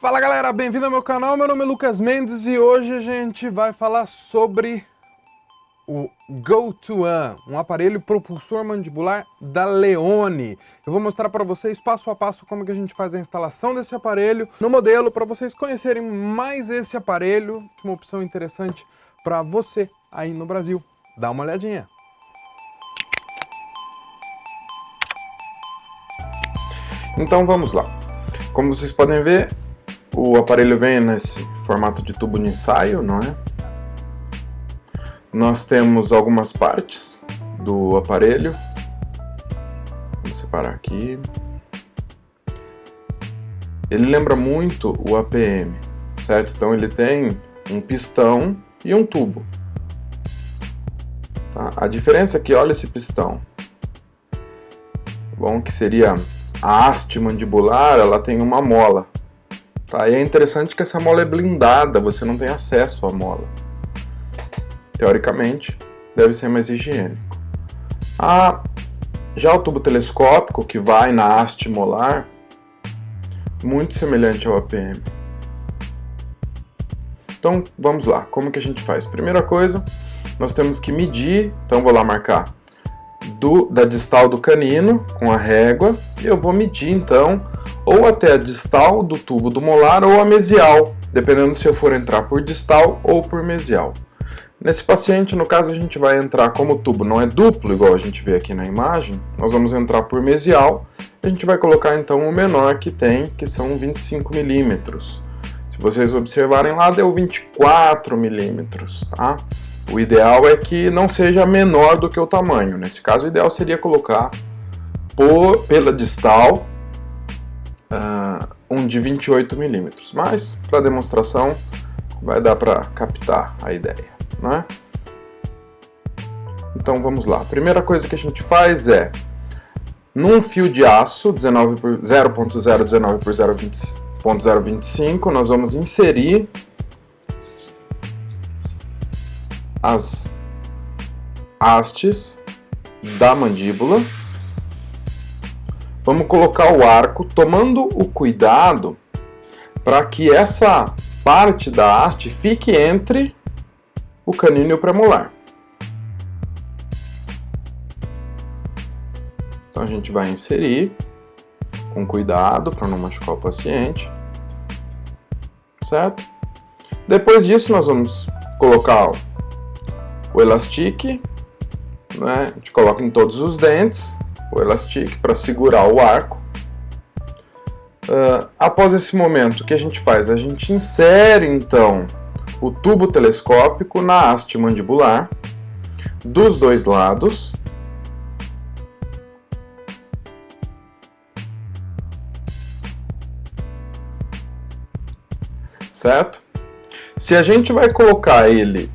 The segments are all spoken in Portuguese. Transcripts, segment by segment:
Fala galera, bem-vindo ao meu canal, meu nome é Lucas Mendes e hoje a gente vai falar sobre o Go2One, um aparelho propulsor mandibular da Leone. Eu vou mostrar para vocês passo a passo como que a gente faz a instalação desse aparelho no modelo, para vocês conhecerem mais esse aparelho, uma opção interessante para você aí no Brasil. Dá uma olhadinha. Então vamos lá. Como vocês podem ver, o aparelho vem nesse formato de tubo de ensaio, não é? Nós temos algumas partes do aparelho. Vamos separar aqui. Ele lembra muito o APM, certo? Então ele tem um pistão e um tubo. Tá? A diferença é que, olha esse pistão. Bom, que seria a haste mandibular, ela tem uma mola. Tá? E é interessante que essa mola é blindada, você não tem acesso à mola. Teoricamente, deve ser mais higiênico. Já o tubo telescópico, que vai na haste molar, muito semelhante ao APM. Então, vamos lá. Como que a gente faz? Primeira coisa, nós temos que medir. Então, vou lá marcar da distal do canino com a régua. E eu vou medir, então, ou até a distal do tubo do molar ou a mesial, dependendo se eu for entrar por distal ou por mesial. Nesse paciente, no caso, a gente vai entrar, como o tubo não é duplo, igual a gente vê aqui na imagem, nós vamos entrar por mesial. A gente vai colocar, então, o menor que tem, que são 25 milímetros. Se vocês observarem lá, deu 24 milímetros, tá? O ideal é que não seja menor do que o tamanho. Nesse caso, o ideal seria colocar pela distal um de 28 milímetros. Mas, para demonstração, vai dar para captar a ideia, né? Então, vamos lá. A primeira coisa que a gente faz é, num fio de aço 0.019 por 0.025, nós vamos inserir as hastes da mandíbula. Vamos colocar o arco, tomando o cuidado para que essa parte da haste fique entre o canino e o premolar. Então a gente vai inserir com cuidado para não machucar o paciente, certo? Depois disso nós vamos colocar o elastique, né? A gente coloca em todos os dentes o elastique para segurar o arco. Após esse momento, o que a gente faz? A gente insere então o tubo telescópico na haste mandibular dos dois lados. Certo? Se a gente vai colocar ele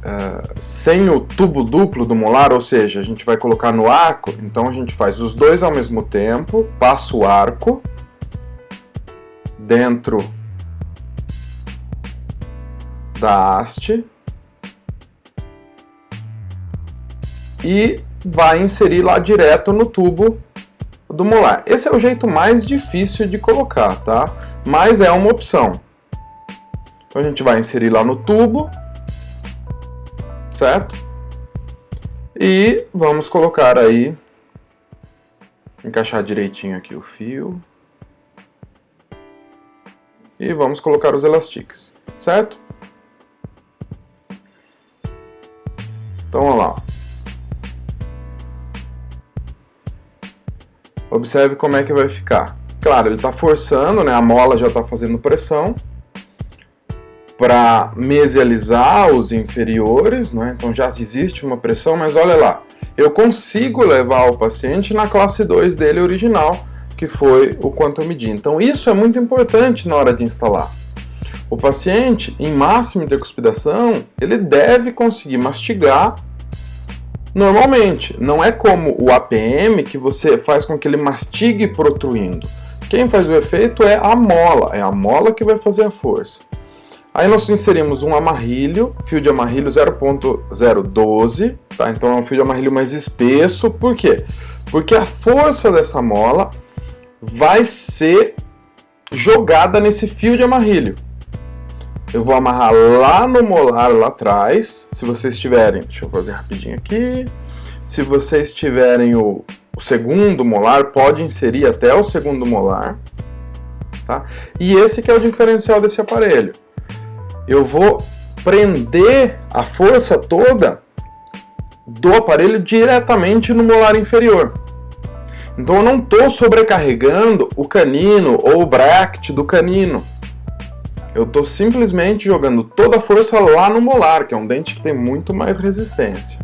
sem o tubo duplo do molar, ou seja, a gente vai colocar no arco, então a gente faz os dois ao mesmo tempo, passa o arco dentro da haste e vai inserir lá direto no tubo do molar. Esse é o jeito mais difícil de colocar, tá? Mas é uma opção. Então a gente vai inserir lá no tubo, certo? E vamos colocar aí, encaixar direitinho aqui o fio. E vamos colocar os elastiques, certo? Então, olha lá. Observe como é que vai ficar. Claro, ele está forçando, né? A mola já está fazendo pressão para mesializar os inferiores, né? Então já existe uma pressão, mas olha lá. Eu consigo levar o paciente na classe 2 dele original, que foi o quanto eu medi. Então isso é muito importante na hora de instalar. O paciente, em máxima intercuspidação, ele deve conseguir mastigar normalmente. Não é como o APM, que você faz com que ele mastigue protruindo. Quem faz o efeito é a mola que vai fazer a força. Aí nós inserimos um amarrilho, fio de amarrilho 0.012, tá? Então é um fio de amarrilho mais espesso. Por quê? Porque a força dessa mola vai ser jogada nesse fio de amarrilho. Eu vou amarrar lá no molar, lá atrás. Se vocês tiverem, deixa eu fazer rapidinho aqui. Se vocês tiverem o segundo molar, pode inserir até o segundo molar. Tá? E esse que é o diferencial desse aparelho. Eu vou prender a força toda do aparelho diretamente no molar inferior. Então eu não estou sobrecarregando o canino ou o bracket do canino. Eu estou simplesmente jogando toda a força lá no molar, que é um dente que tem muito mais resistência.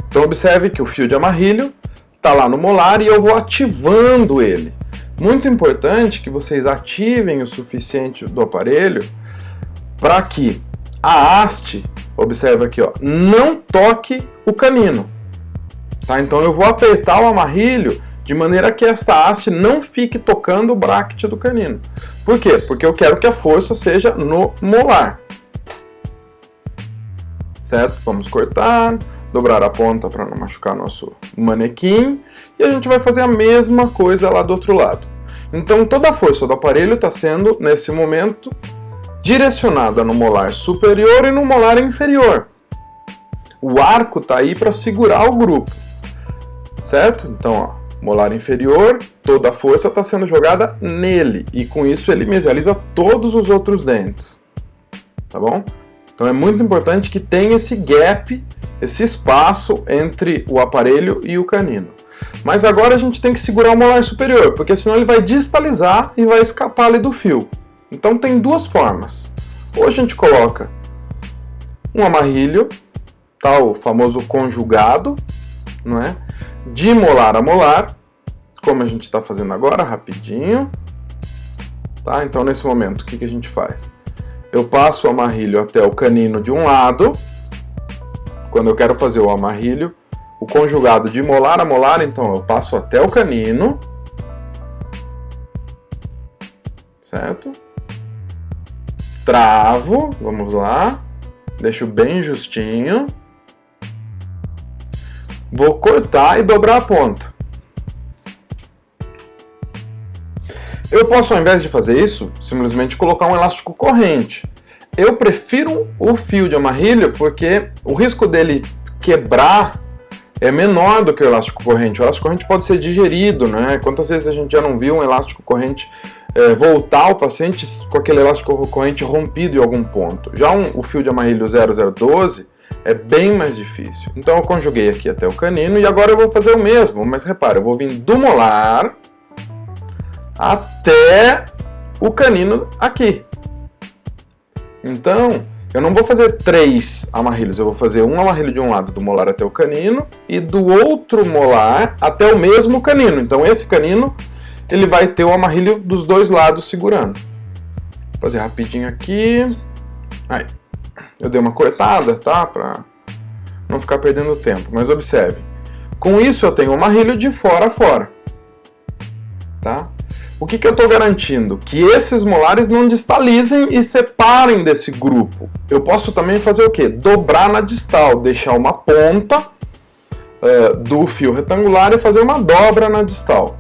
Então observe que o fio de amarrilho está lá no molar e eu vou ativando ele. Muito importante que vocês ativem o suficiente do aparelho para que a haste, observe aqui, ó, não toque o canino. Tá? Então eu vou apertar o amarrilho de maneira que esta haste não fique tocando o bracket do canino. Por quê? Porque eu quero que a força seja no molar. Certo? Vamos cortar, dobrar a ponta para não machucar nosso manequim. E a gente vai fazer a mesma coisa lá do outro lado. Então toda a força do aparelho está sendo, nesse momento, direcionada no molar superior e no molar inferior. O arco está aí para segurar o grupo. Certo? Então, ó. Molar inferior, toda a força está sendo jogada nele, e com isso ele mesializa todos os outros dentes, tá bom? Então é muito importante que tenha esse gap, esse espaço entre o aparelho e o canino. Mas agora a gente tem que segurar o molar superior, porque senão ele vai distalizar e vai escapar ali do fio. Então tem duas formas. Ou a gente coloca um amarrilho, tá, o famoso conjugado, não é? De molar a molar, como a gente está fazendo agora, rapidinho. Tá? Então, nesse momento, o que a gente faz? Eu passo o amarrilho até o canino de um lado. Quando eu quero fazer o amarrilho, o conjugado de molar a molar, então eu passo até o canino. Certo? Travo, vamos lá. Deixo bem justinho. Vou cortar e dobrar a ponta. Eu posso, ao invés de fazer isso, simplesmente colocar um elástico corrente. Eu prefiro o fio de amarrilho porque o risco dele quebrar é menor do que o elástico corrente. O elástico corrente pode ser digerido, né? Quantas vezes a gente já não viu um elástico corrente voltar ao paciente com aquele elástico corrente rompido em algum ponto? Já o fio de amarrilho 0012 é bem mais difícil. Então eu conjuguei aqui até o canino e agora eu vou fazer o mesmo, mas repara, eu vou vir do molar até o canino aqui. Então, eu não vou fazer 3 amarrilhos, eu vou fazer um amarrilho de um lado do molar até o canino e do outro molar até o mesmo canino. Então esse canino, ele vai ter o amarrilho dos dois lados segurando. Vou fazer rapidinho aqui. Aí. Eu dei uma cortada, tá? Para não ficar perdendo tempo. Mas observe. Com isso eu tenho o amarrilho de fora a fora. Tá? O que eu estou garantindo? Que esses molares não distalizem e separem desse grupo. Eu posso também fazer o quê? Dobrar na distal. Deixar uma ponta do fio retangular e fazer uma dobra na distal.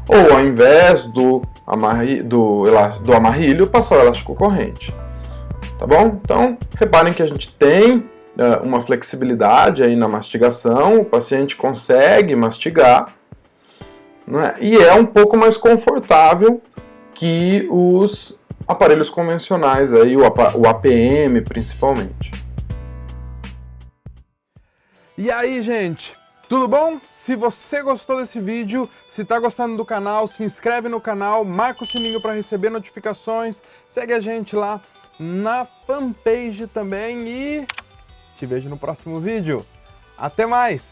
Ou ao invés do amarrilho, passar o elástico corrente. Tá bom? Então, reparem que a gente tem uma flexibilidade aí na mastigação, o paciente consegue mastigar, né? E é um pouco mais confortável que os aparelhos convencionais, aí, o APM principalmente. E aí, gente? Tudo bom? Se você gostou desse vídeo, se está gostando do canal, se inscreve no canal, marca o sininho para receber notificações, segue a gente lá na fanpage também e te vejo no próximo vídeo. Até mais!